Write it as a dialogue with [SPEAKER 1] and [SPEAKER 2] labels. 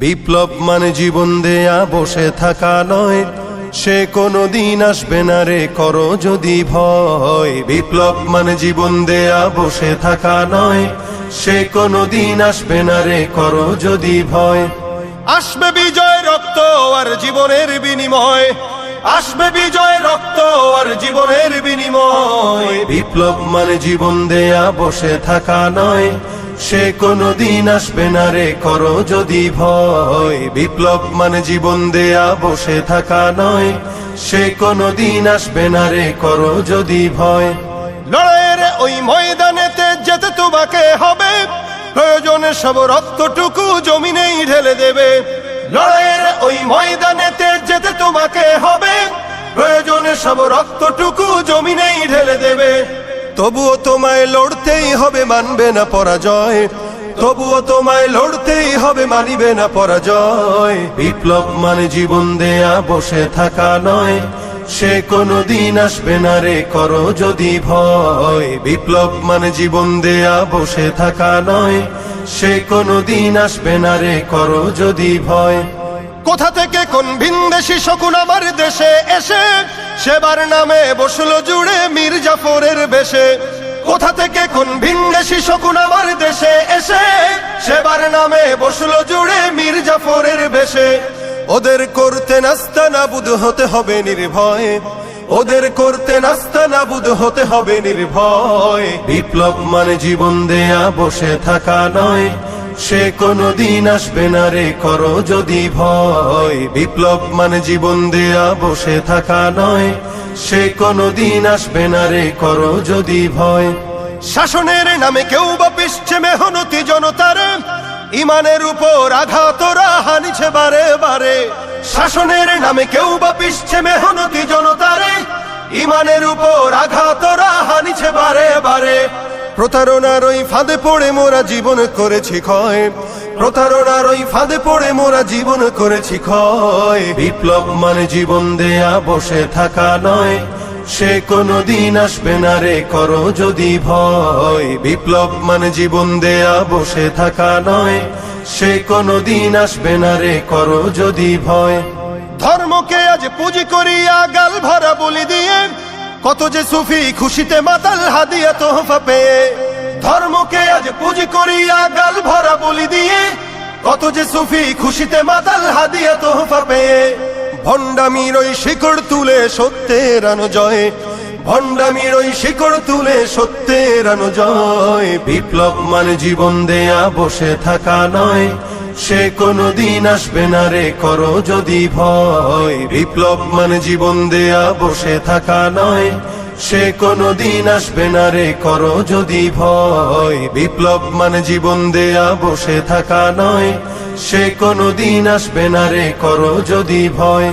[SPEAKER 1] বিপ্লব মানে জীবন দেয়া বসে থাকা নয়, সে কোনদিন আসবে না রে করো যদি ভয়। বিপ্লব মানে জীবন দেয়া বসে থাকা নয়, সে কোনদিন আসবে না রে করো যদি ভয়। আসবে বিজয় রক্ত আর জীবনের বিনিময়, আসবে বিজয় রক্ত আর জীবনের বিনিময়। বিপ্লব মানে জীবন দেয়া বসে থাকা নয়, সে কোনদিন আসবে না রে করো যদি ভয়। বিপ্লব মানে জীবন দেয়া বসে থাকা নয়, সে কোনদিন আসবে না রে করো যদি ভয়। লড়াইয়ের ওই ময়দানেতে যেতে তোমাকে হবে, প্রয়োজনে সব রক্তটুকু জমিনেই ঢেলে দেবে। লড়াইয়ের ওই ময়দানেতে যেতে তোমাকে হবে, প্রয়োজনে সব রক্তটুকু জমিনেই ঢেলে দেবে। তবুও তোমায় লড়তেই হবে, মানবে না পরাজয়। তবুও তোমায় লড়তেই হবে, মানিবে না পরাজয়। বিপ্লব মানে জীবন দেয়া বসে থাকা নয়, সে কোনদিন আসবে না রে করো যদি ভয়। বিপ্লব মানে জীবন দেয়া বসে থাকা নয়, সে কোনদিন আসবে না রে করো যদি ভয়। কোথা থেকে কোন ভিনদেশী শকুন আমার দেশে এসে সেবার নামে বসলো জুড়ে মীর জাফরের বেশে। কোথা থেকে কোন ভিনদেশী শকুন আমার দেশে এসে সেবার নামে বসলো জুড়ে মীর জাফরের বেশে। ওদের করতে নাস্তা নাবুদ হতে হবে নির্ভয়, ওদের করতে নাস্তা নাবুদ হতে হবে নির্ভয়। বিপ্লব মানে জীবন দেয়া বসে থাকা নয়, সে কোনদিন আসবে না রে করো যদি ভয়। বিপ্লব মানে জীবন দেয়া বসে থাকা নয়, সে কোনদিন আসবে না রে করো যদি ভয়। শাসনের নামে কেউ বা পিছছে মেহনতি জনতার, ইমানের উপর আঘাতরা হানিছে বারে বারে। শাসনের নামে কেউ বা পিছছে মেহনতি জনতার, ইমানের উপর আঘাতরা হানিছে বারে বারে। প্রতারণার ওই ফাঁদে পড়ে মোরা জীবন করেছি ক্ষয়, প্রতারণার ওই ফাঁদে পড়ে মোরা জীবন করেছি ক্ষয়। বিপ্লব মানে জীবন দেয়া বসে থাকা নয়, সে কোনদিন আসবে না রে করো যদি ভয়। বিপ্লব মানে জীবন দেয়া বসে থাকা নয়, সে কোনদিন আসবে না রে করো যদি ভয়। ধর্মকে আজ পুঁজি করিয়া গাল ভরা বলি দিয়ে, কত যে সুফি খুশিতে মাতাল হাদিয়া তোহফা পেয়ে। ধর্মকে আজ পুঁজি করিয়া গাল ভরা বলি দিয়ে, কত যে সুফি খুশিতে মাতাল হাদিয়া তোহফা পেয়ে। ভণ্ডামির ওই শিকড় তুলে সত্যের আনো জয়, ভণ্ডামির ওই শিকড় তুলে সত্যের আনো জয়। বিপ্লব মানে জীবন দেয়া বসে থাকা নয়, সে কোনদিন আসবে না রে করো যদি ভয়। বিপ্লব মানে জীবন দেয়া বসে থাকা নয়, সে কোনদিন আসবে না রে করো যদি ভয়। বিপ্লব মানে জীবন দেয়া বসে থাকা নয়, সে কোনদিন আসবে না রে করো যদি ভয়।